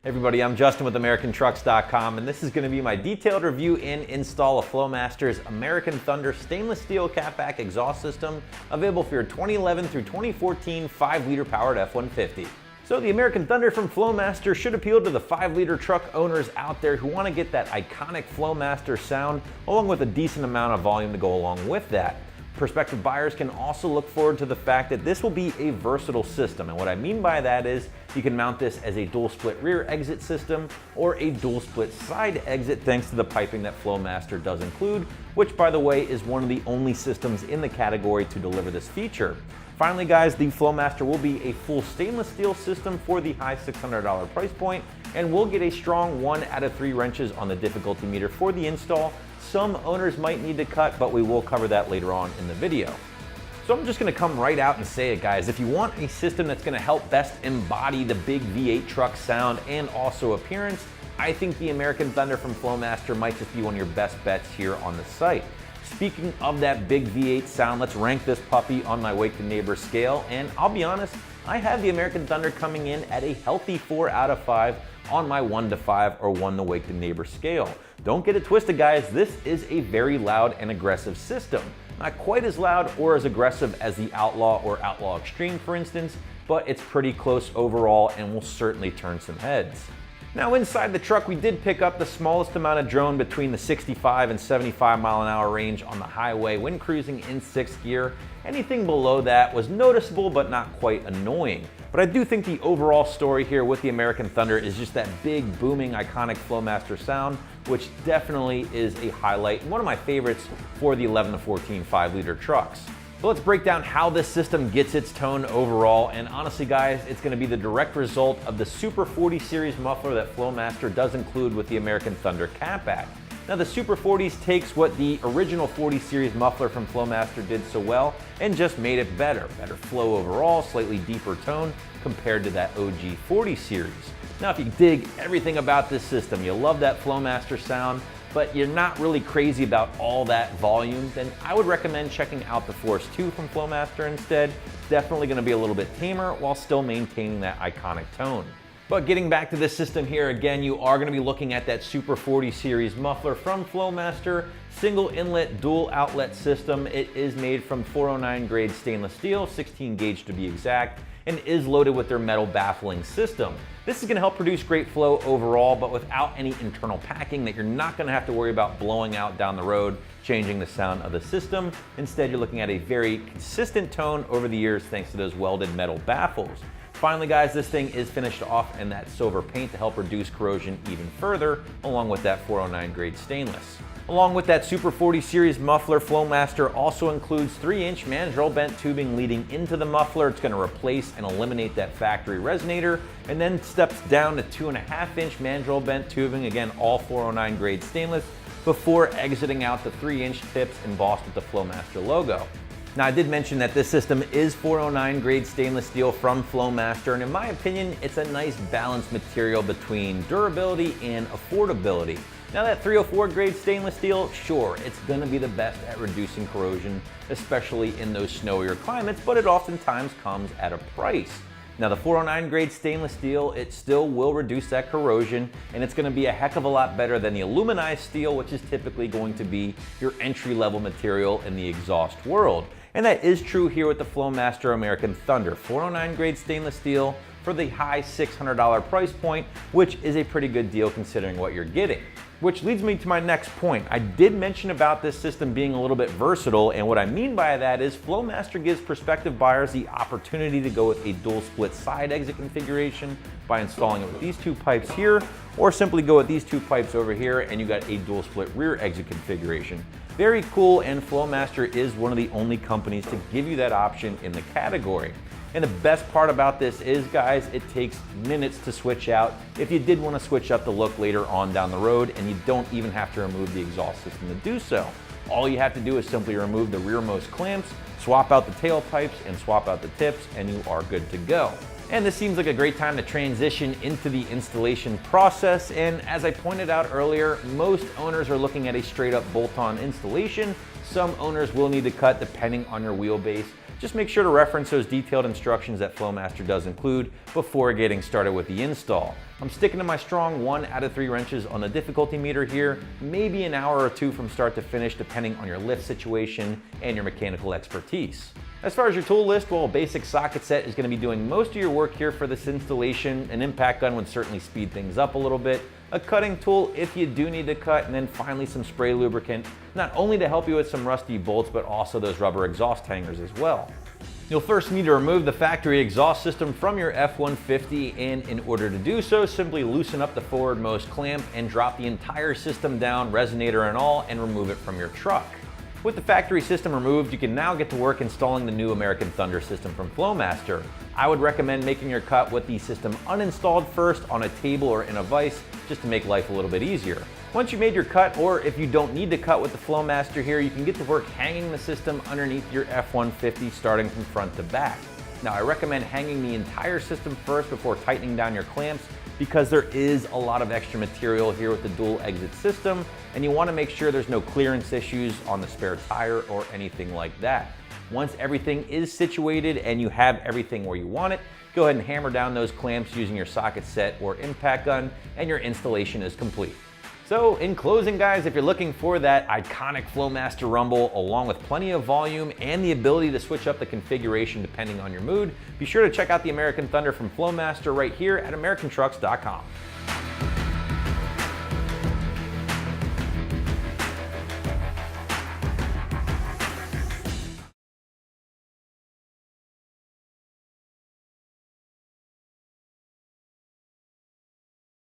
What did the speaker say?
Hey everybody, I'm Justin with AmericanTrucks.com, and this is going to be my detailed review and install of Flowmaster's American Thunder stainless steel catback exhaust system, available for your 2011 through 2014 5-liter powered F-150. So the American Thunder from Flowmaster should appeal to the 5-liter truck owners out there who want to get that iconic Flowmaster sound, along with a decent amount of volume to go along with that. Prospective buyers can also look forward to the fact that this will be a versatile system, and what I mean by that is you can mount this as a dual split rear exit system or a dual split side exit thanks to the piping that Flowmaster does include, which by the way is one of the only systems in the category to deliver this feature. Finally guys, the Flowmaster will be a full stainless steel system for the high $600 price point, and will get a strong 1 out of 3 wrenches on the difficulty meter for the install. Some owners might need to cut, but we will cover that later on in the video. So I'm just gonna come right out and say it guys, if you want a system that's gonna help best embody the big V8 truck sound and also appearance, I think the American Thunder from Flowmaster might just be one of your best bets here on the site. Speaking of that big V8 sound, let's rank this puppy on my Wake the Neighbor scale, and I'll be honest, I have the American Thunder coming in at a healthy 4 out of 5 on my 1 to 5 or 1 to Wake the Neighbor scale. Don't get it twisted guys, this is a very loud and aggressive system. Not quite as loud or as aggressive as the Outlaw or Outlaw Extreme for instance, but it's pretty close overall and will certainly turn some heads. Now inside the truck we did pick up the smallest amount of drone between the 65 and 75 mile an hour range on the highway when cruising in 6th gear. Anything below that was noticeable but not quite annoying. But I do think the overall story here with the American Thunder is just that big, booming, iconic Flowmaster sound, which definitely is a highlight and one of my favorites for the 11 to 14 5-liter trucks. So let's break down how this system gets its tone overall, and honestly guys, it's going to be the direct result of the Super 40 series muffler that Flowmaster does include with the American Thunder catback. Now the Super 40s takes what the original 40 series muffler from Flowmaster did so well and just made it better. Better flow overall, slightly deeper tone compared to that OG 40 series. Now if you dig everything about this system, you love that Flowmaster sound, but you're not really crazy about all that volume, then I would recommend checking out the Force 2 from Flowmaster instead. Definitely going to be a little bit tamer while still maintaining that iconic tone. But getting back to this system here again, you are going to be looking at that Super 40 series muffler from Flowmaster, single inlet dual outlet system. It is made from 409 grade stainless steel, 16 gauge to be exact, and is loaded with their metal baffling system. This is going to help produce great flow overall, but without any internal packing that you're not going to have to worry about blowing out down the road, changing the sound of the system. Instead, you're looking at a very consistent tone over the years thanks to those welded metal baffles. Finally guys, this thing is finished off in that silver paint to help reduce corrosion even further, along with that 409 grade stainless. Along with that Super 40 series muffler, Flowmaster also includes 3-inch mandrel bent tubing leading into the muffler. It's going to replace and eliminate that factory resonator, and then steps down to 2.5-inch mandrel bent tubing, again all 409 grade stainless, before exiting out the 3-inch tips embossed with the Flowmaster logo. Now I did mention that this system is 409 grade stainless steel from Flowmaster, and in my opinion it's a nice balanced material between durability and affordability. Now that 304 grade stainless steel, sure, it's going to be the best at reducing corrosion, especially in those snowier climates, but it oftentimes comes at a price. Now the 409 grade stainless steel, it still will reduce that corrosion, and it's going to be a heck of a lot better than the aluminized steel, which is typically going to be your entry-level material in the exhaust world. And that is true here with the Flowmaster American Thunder, 409 grade stainless steel for the high $600 price point, which is a pretty good deal considering what you're getting. Which leads me to my next point. I did mention about this system being a little bit versatile, and what I mean by that is Flowmaster gives prospective buyers the opportunity to go with a dual split side exit configuration by installing it with these two pipes here, or simply go with these two pipes over here and you got a dual split rear exit configuration. Very cool, and Flowmaster is one of the only companies to give you that option in the category. And the best part about this is, guys, it takes minutes to switch out if you did want to switch up the look later on down the road, and you don't even have to remove the exhaust system to do so. All you have to do is simply remove the rearmost clamps, swap out the tailpipes, and swap out the tips, and you are good to go. And this seems like a great time to transition into the installation process. And as I pointed out earlier, most owners are looking at a straight up bolt-on installation. Some owners will need to cut depending on your wheelbase. Just make sure to reference those detailed instructions that Flowmaster does include before getting started with the install. I'm sticking to my strong 1 out of 3 wrenches on the difficulty meter here, maybe an hour or two from start to finish depending on your lift situation and your mechanical expertise. As far as your tool list, well, a basic socket set is going to be doing most of your work here for this installation. An impact gun would certainly speed things up a little bit. A cutting tool if you do need to cut, and then finally some spray lubricant, not only to help you with some rusty bolts, but also those rubber exhaust hangers as well. You'll first need to remove the factory exhaust system from your F-150, and in order to do so, simply loosen up the forwardmost clamp and drop the entire system down, resonator and all, and remove it from your truck. With the factory system removed, you can now get to work installing the new American Thunder system from Flowmaster. I would recommend making your cut with the system uninstalled first on a table or in a vise, just to make life a little bit easier. Once you made your cut, or if you don't need to cut with the Flowmaster here, you can get to work hanging the system underneath your F-150 starting from front to back. Now, I recommend hanging the entire system first before tightening down your clamps, because there is a lot of extra material here with the dual exit system, and you want to make sure there's no clearance issues on the spare tire or anything like that. Once everything is situated and you have everything where you want it, go ahead and hammer down those clamps using your socket set or impact gun, and your installation is complete. So in closing, guys, if you're looking for that iconic Flowmaster rumble along with plenty of volume and the ability to switch up the configuration depending on your mood, be sure to check out the American Thunder from Flowmaster right here at AmericanTrucks.com.